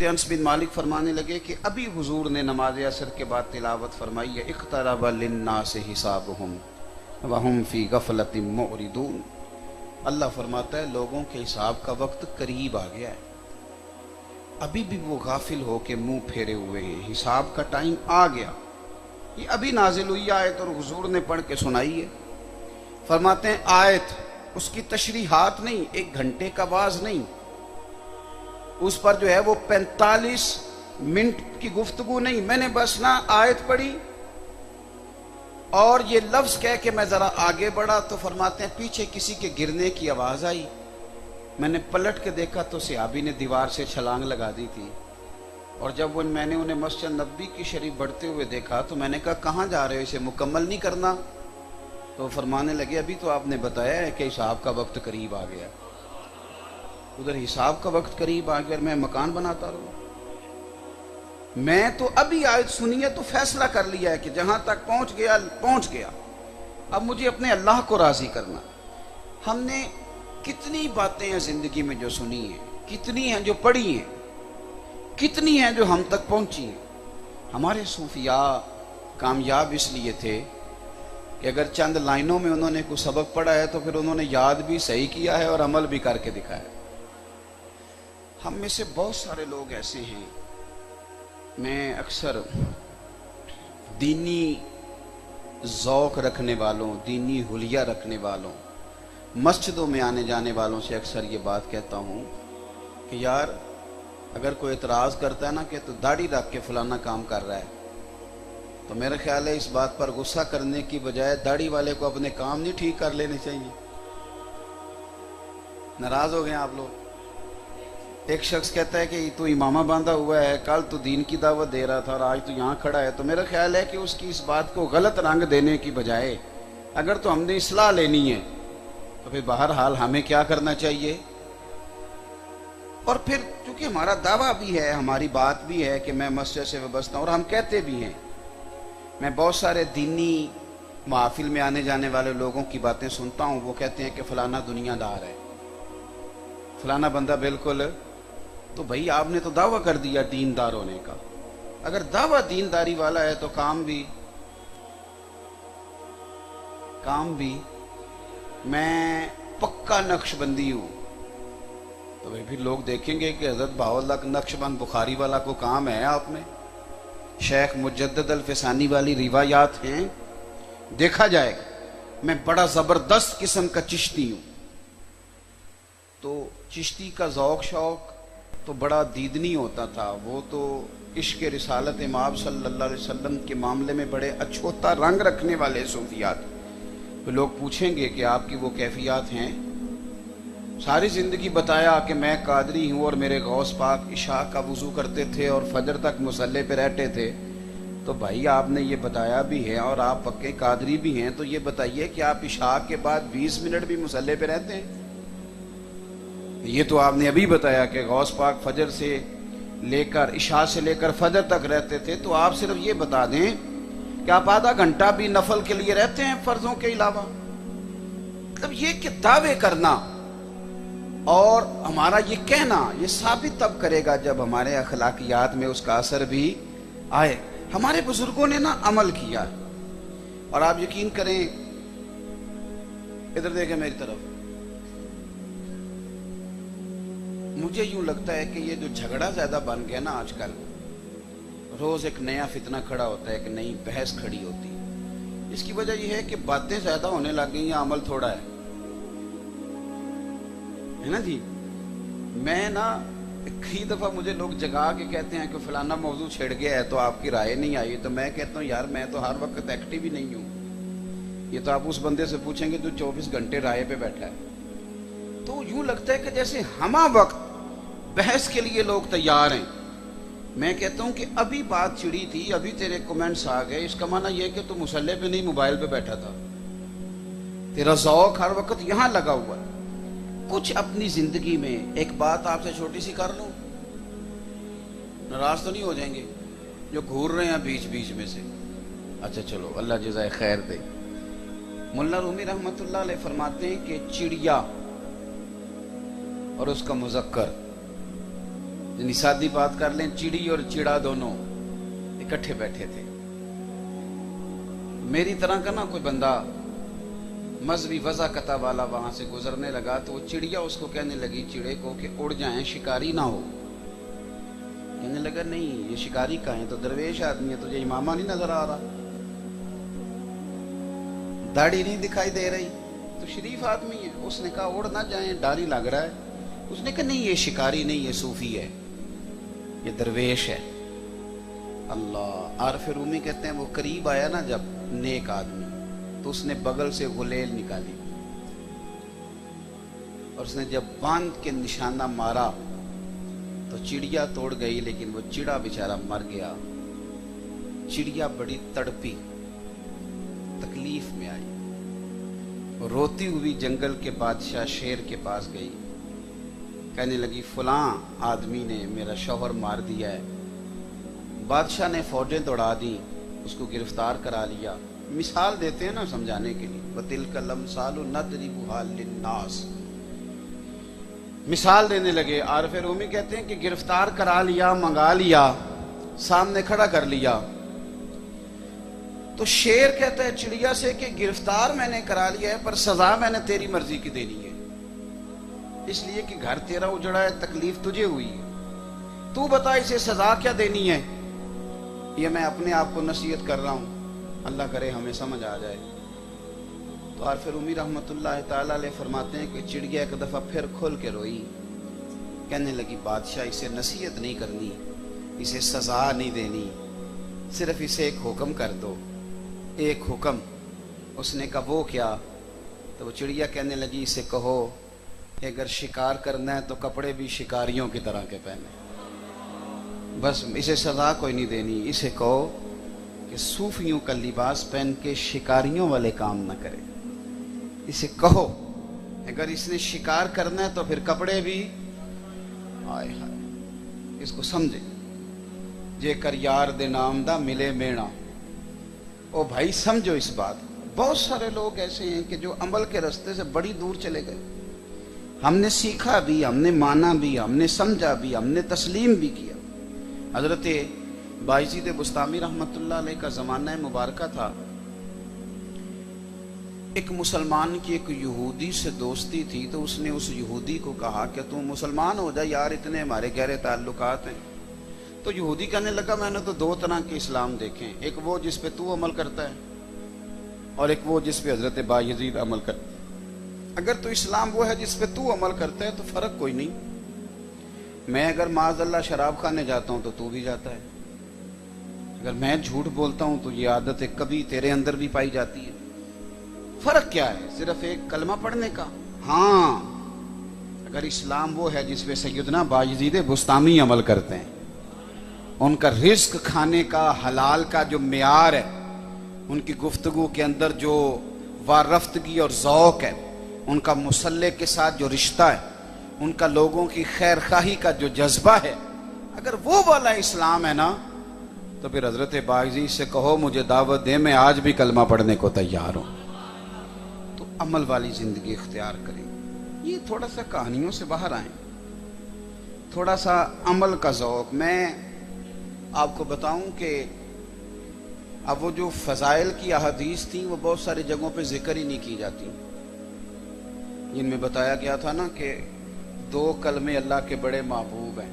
انس بن مالک فرمانے لگے کہ ابھی حضور نے نماز عصر کے بعد تلاوت فرمائی ہے اقترب للناس حسابهم وهم فی غفلۃ معرضون۔ اللہ فرماتا ہے لوگوں کے حساب کا وقت قریب آ گیا ہے، ابھی بھی وہ غافل ہو کے منہ پھیرے ہوئے ہیں، حساب کا ٹائم آ گیا۔ یہ ابھی نازل ہوئی آیت اور حضور نے پڑھ کے سنائی ہے۔ فرماتے ہیں آیت اس کی تشریحات نہیں، ایک گھنٹے کا واز نہیں، اس پر جو ہے وہ 45 منٹ کی گفتگو نہیں، میں نے بس نہ آیت پڑھی اور یہ لفظ کہہ کے میں ذرا آگے بڑھا تو فرماتے ہیں پیچھے کسی کے گرنے کی آواز آئی، میں نے پلٹ کے دیکھا تو صحابی نے دیوار سے چھلانگ لگا دی تھی، اور جب میں نے انہیں مسجد نبوی کی شریف بڑھتے ہوئے دیکھا تو میں نے کہا کہاں جا رہے ہو، اسے مکمل نہیں کرنا؟ تو فرمانے لگے ابھی تو آپ نے بتایا ہے کہ حساب کا وقت قریب آ گیا، ادھر حساب کا وقت قریب آ گیا اور میں مکان بناتا رہوں؟ میں تو ابھی آیت سنی ہے تو فیصلہ کر لیا ہے کہ جہاں تک پہنچ گیا، اب مجھے اپنے اللہ کو راضی کرنا۔ ہم نے کتنی باتیں ہیں زندگی میں جو سنی ہیں، کتنی ہیں جو پڑھی ہیں، کتنی ہیں جو ہم تک پہنچی ہیں۔ ہمارے صوفیاء کامیاب اس لیے تھے کہ اگر چند لائنوں میں انہوں نے کوئی سبق پڑھا ہے تو پھر انہوں نے یاد بھی صحیح کیا ہے اور عمل بھی کر کے دکھایا۔ ہم میں سے بہت سارے لوگ ایسے ہیں، میں اکثر دینی ذوق رکھنے والوں، دینی حلیہ رکھنے والوں، مسجدوں میں آنے جانے والوں سے اکثر یہ بات کہتا ہوں کہ یار اگر کوئی اعتراض کرتا ہے نا کہ تو داڑھی رکھ کے فلانا کام کر رہا ہے، تو میرا خیال ہے اس بات پر غصہ کرنے کی بجائے داڑھی والے کو اپنے کام نہیں ٹھیک کر لینے چاہیے۔ ناراض ہو گئے آپ لوگ؟ ایک شخص کہتا ہے کہ تو امامہ باندھا ہوا ہے، کل تو دین کی دعوت دے رہا تھا اور آج تو یہاں کھڑا ہے، تو میرا خیال ہے کہ اس کی اس بات کو غلط رنگ دینے کی بجائے اگر تو ہم نے اصلاح لینی ہے تو پھر بہرحال ہمیں کیا کرنا چاہیے؟ اور پھر چونکہ ہمارا دعویٰ بھی ہے، ہماری بات بھی ہے کہ میں مسجد سے وابستہ ہوں اور ہم کہتے بھی ہیں، میں بہت سارے دینی محافل میں آنے جانے والے لوگوں کی باتیں سنتا ہوں، وہ کہتے ہیں کہ فلانا دنیا دار ہے، فلانا بندہ بالکل، تو بھائی آپ نے تو دعویٰ کر دیا دیندار ہونے کا، اگر دعویٰ دینداری والا ہے تو کام بھی میں پکا نقش بندی ہوں، تو پھر لوگ دیکھیں گے کہ حضرت بہاءاللہ نقش بند بخاری والا کو کام ہے آپ میں، شیخ مجدد الفسانی والی روایات ہیں، دیکھا جائے گا۔ میں بڑا زبردست قسم کا چشتی ہوں، تو چشتی کا ذوق شوق تو بڑا دیدنی ہوتا تھا، وہ تو عشق رسالت امام صلی اللہ علیہ وسلم کے معاملے میں بڑے اچھوتا رنگ رکھنے والے صوفیات۔ تو لوگ پوچھیں گے کہ آپ کی وہ کیفیات ہیں؟ ساری زندگی بتایا کہ میں قادری ہوں اور میرے غوث پاک عشاء کا وضو کرتے تھے اور فجر تک مصلی پہ رہتے تھے، تو بھائی آپ نے یہ بتایا بھی ہے اور آپ پکے قادری بھی ہیں، تو یہ بتائیے کہ آپ عشاء کے بعد 20 منٹ بھی مصلی پہ رہتے ہیں؟ یہ تو آپ نے ابھی بتایا کہ غوث پاک فجر سے لے کر عشاء سے لے کر فجر تک رہتے تھے، تو آپ صرف یہ بتا دیں کہ آپ آدھا گھنٹہ بھی نفل کے لیے رہتے ہیں فرضوں کے علاوہ؟ مطلب یہ کہ دعوے کرنا اور ہمارا یہ کہنا یہ ثابت تب کرے گا جب ہمارے اخلاقیات میں اس کا اثر بھی آئے۔ ہمارے بزرگوں نے نا عمل کیا، اور آپ یقین کریں، ادھر دیکھیں میری طرف، مجھے یوں لگتا ہے کہ یہ جو جھگڑا زیادہ بن گیا نا آج کل، روز ایک نیا فتنہ کھڑا ہوتا ہے، ایک نئی بحث کھڑی ہوتی ہے، اس کی وجہ یہ ہے کہ باتیں زیادہ ہونے لگ گئی ہیں، عمل تھوڑا ہے نا جی۔ میں نا کئی دفعہ مجھے لوگ جگا کے کہتے ہیں کہ فلانا موضوع چھڑ گیا ہے تو آپ کی رائے نہیں آئی، تو میں کہتا ہوں یار میں تو ہر وقت ایکٹیو ہی نہیں ہوں، یہ تو آپ اس بندے سے پوچھیں گے جو 24 گھنٹے رائے پہ بیٹھا ہے۔ تو یوں لگتا ہے کہ جیسے ہمہ وقت بحث کے لیے لوگ تیار ہیں۔ میں کہتا ہوں کہ ابھی بات چڑی تھی، ابھی تیرے کومنٹس آ گئے، اس کا معنی یہ کہ تو مصلی پہ نہیں موبائل پہ بیٹھا تھا، تیرا ذوق ہر وقت یہاں لگا ہوا ہے۔ کچھ اپنی زندگی میں ایک بات آپ سے چھوٹی سی کر لوں، ناراض تو نہیں ہو جائیں گے جو گھور رہے ہیں بیچ بیچ میں سے؟ اچھا چلو، اللہ جزائے خیر دے۔ ملا رومی رحمۃ اللہ علیہ فرماتے ہیں کہ چڑیا اور اس کا مذکر یعنی سادی بات کر لیں، چڑی اور چڑا دونوں اکٹھے بیٹھے تھے۔ میری طرح کا نا کوئی بندہ مذہبی وضاقتہ والا وہاں سے گزرنے لگا تو وہ چڑیا اس کو کہنے لگی، چڑے کو، کہ اڑ جائیں شکاری نہ ہو۔ کہنے لگا نہیں، یہ شکاری کہاں ہے؟ تو درویش آدمی ہے، تجھے امامہ نہیں نظر آ رہا؟ داڑھی نہیں دکھائی دے رہی؟ تو شریف آدمی ہے۔ اس نے کہا اڑ نہ جائیں، ڈر ہی لگ رہا ہے۔ اس نے کہا نہیں، یہ شکاری نہیں، یہ صوفی ہے، یہ درویش ہے۔ اللہ! عارف رومی کہتے ہیں وہ قریب آیا نا جب نیک آدمی، تو اس نے بغل سے غلیل نکالی اور اس نے جب باندھ کے نشانہ مارا تو چڑیا توڑ گئی، لیکن وہ چڑا بیچارہ مر گیا۔ چڑیا بڑی تڑپی، تکلیف میں آئی، روتی ہوئی جنگل کے بادشاہ شیر کے پاس گئی، کہنے لگی فلاں آدمی نے میرا شوہر مار دیا ہے۔ بادشاہ نے فوجیں دوڑا دی، اس کو گرفتار کرا لیا۔ مثال دیتے ہیں نا سمجھانے کے لیے، وَتِلْكَ الْأَمْثَالُ نَضْرِبُهَا لِلنَّاسِ، مثال دینے لگے۔ عارف رومی کہتے ہیں کہ گرفتار کرا لیا، منگا لیا، سامنے کھڑا کر لیا، تو شیر کہتا ہے چڑیا سے کہ گرفتار میں نے کرا لیا ہے، پر سزا میں نے تیری مرضی کی دینی ہے، اس لیے کہ گھر تیرا اجڑا ہے، تکلیف تجھے ہوئی ہے، تو بتا اسے سزا کیا دینی ہے۔ یہ میں اپنے آپ کو نصیحت کر رہا ہوں، اللہ کرے ہمیں سمجھ آ جائے۔ تو عارف رومی رحمۃ اللہ تعالی علیہ فرماتے ہیں کہ چڑیا ایک دفعہ پھر کھل کے روئی، کہنے لگی بادشاہ اسے نصیحت نہیں کرنی، اسے سزا نہیں دینی، صرف اسے ایک حکم کر دو، ایک حکم۔ اس نے کہا وہ کیا؟ تو وہ چڑیا کہنے لگی اسے کہو کہ اگر شکار کرنا ہے تو کپڑے بھی شکاریوں کی طرح کے پہنے، بس اسے سزا کوئی نہیں دینی، اسے کہو کہ صوفیوں کا لباس پہن کے شکاریوں والے کام نہ کرے، اسے کہو اگر اس نے شکار کرنا ہے تو پھر کپڑے بھی آئے ہائے، اس کو سمجھے۔ جے کر یار دے نام دا ملے مینا، او بھائی سمجھو اس بات۔ بہت سارے لوگ ایسے ہیں کہ جو عمل کے رستے سے بڑی دور چلے گئے، ہم نے سیکھا بھی، ہم نے مانا بھی، ہم نے سمجھا بھی، ہم نے تسلیم بھی کیا۔ حضرت بایزید بسطامی رحمۃ اللہ علیہ کا زمانہ مبارکہ تھا، ایک مسلمان کی ایک یہودی سے دوستی تھی، تو اس نے اس یہودی کو کہا کہ تم مسلمان ہو جا یار، اتنے ہمارے گہرے تعلقات ہیں۔ تو یہودی کہنے لگا میں نے تو دو طرح کے اسلام دیکھیں، ایک وہ جس پہ تو عمل کرتا ہے اور ایک وہ جس پہ حضرت بایزید عمل کرتا ہے۔ اگر تو اسلام وہ ہے جس پہ تو عمل کرتا ہے تو فرق کوئی نہیں، میں اگر معاذ اللہ شراب خانے جاتا ہوں تو بھی جاتا ہے، اگر میں جھوٹ بولتا ہوں تو یہ عادت کبھی تیرے اندر بھی پائی جاتی ہے، فرق کیا ہے؟ صرف ایک کلمہ پڑھنے کا۔ ہاں اگر اسلام وہ ہے جس پہ سیدنا بایزید بسطامی عمل کرتے ہیں، ان کا رزق کھانے کا، حلال کا جو معیار ہے، ان کی گفتگو کے اندر جو وارفتگی اور ذوق ہے، ان کا مسلح کے ساتھ جو رشتہ ہے، ان کا لوگوں کی خیر خواہی کا جو جذبہ ہے، اگر وہ والا اسلام ہے نا، تو پھر حضرت بایزید سے کہو مجھے دعوت دے، میں آج بھی کلمہ پڑھنے کو تیار ہوں۔ تو عمل والی زندگی اختیار کریں۔ یہ تھوڑا سا کہانیوں سے باہر آئیں، تھوڑا سا عمل کا ذوق۔ میں آپ کو بتاؤں کہ اب وہ جو فضائل کی احادیث تھیں وہ بہت ساری جگہوں پہ ذکر ہی نہیں کی جاتی، جن میں بتایا گیا تھا نا کہ 2 کلمے اللہ کے بڑے محبوب ہیں۔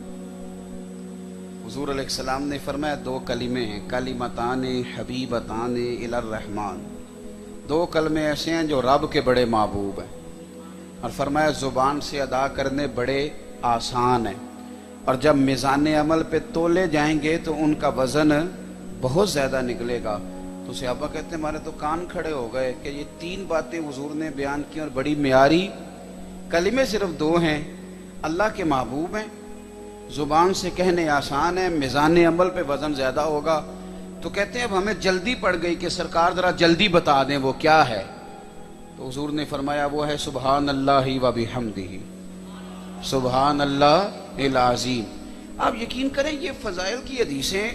حضور علیہ السلام نے فرمایا 2 کلمے ہیں، کلمتان حبیبتان الی الرحمن، 2 کلمے ایسے ہیں جو رب کے بڑے محبوب ہیں، اور فرمایا زبان سے ادا کرنے بڑے آسان ہیں، اور جب میزان عمل پہ تولے جائیں گے تو ان کا وزن بہت زیادہ نکلے گا۔ تو صحابہ کہتے ہیں ہمارے تو کان کھڑے ہو گئے کہ یہ 3 باتیں حضور نے بیان کی اور بڑی معیاری، کلمے صرف 2 ہیں، اللہ کے محبوب ہیں، زبان سے کہنے آسان ہے، میزان عمل پہ وزن زیادہ ہوگا۔ تو کہتے ہیں اب ہمیں جلدی پڑ گئی کہ سرکار ذرا جلدی بتا دیں وہ کیا ہے۔ تو حضور نے فرمایا وہ ہے سبحان اللہ و بحمدہ، سبحان اللہ العظیم۔ آپ یقین کریں یہ فضائل کی حدیثیں،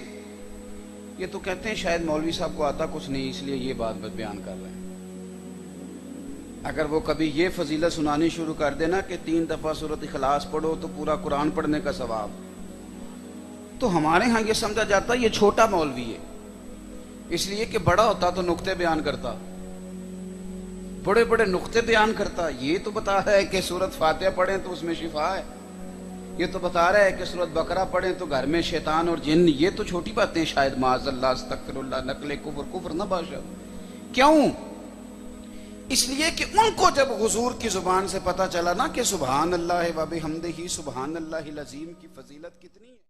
یہ تو کہتے ہیں شاید مولوی صاحب کو آتا کچھ نہیں اس لیے یہ بات بیان کر رہے ہیں۔ اگر وہ کبھی یہ فضیلت سنانی شروع کر دینا کہ 3 دفعہ سورۃ اخلاص پڑھو تو پورا قرآن پڑھنے کا ثواب، تو ہمارے ہاں یہ سمجھا جاتا یہ چھوٹا مولوی ہے، اس لیے کہ بڑا ہوتا تو نقطے بیان کرتا، بڑے بڑے نقطے بیان کرتا۔ یہ تو بتا رہا ہے کہ سورت فاتحہ پڑھیں تو اس میں شفا ہے، یہ تو بتا رہا ہے کہ سورت بقرہ پڑھیں تو گھر میں شیطان اور جن، یہ تو چھوٹی باتیں شاید، معاذ اللہ استغفر اللہ، نقل کفر نہ باشا۔ کیوں؟ اس لیے کہ ان کو جب حضور کی زبان سے پتہ چلا نا کہ سبحان اللہ و بحمدہ سبحان اللہ العظیم کی فضیلت کتنی ہے۔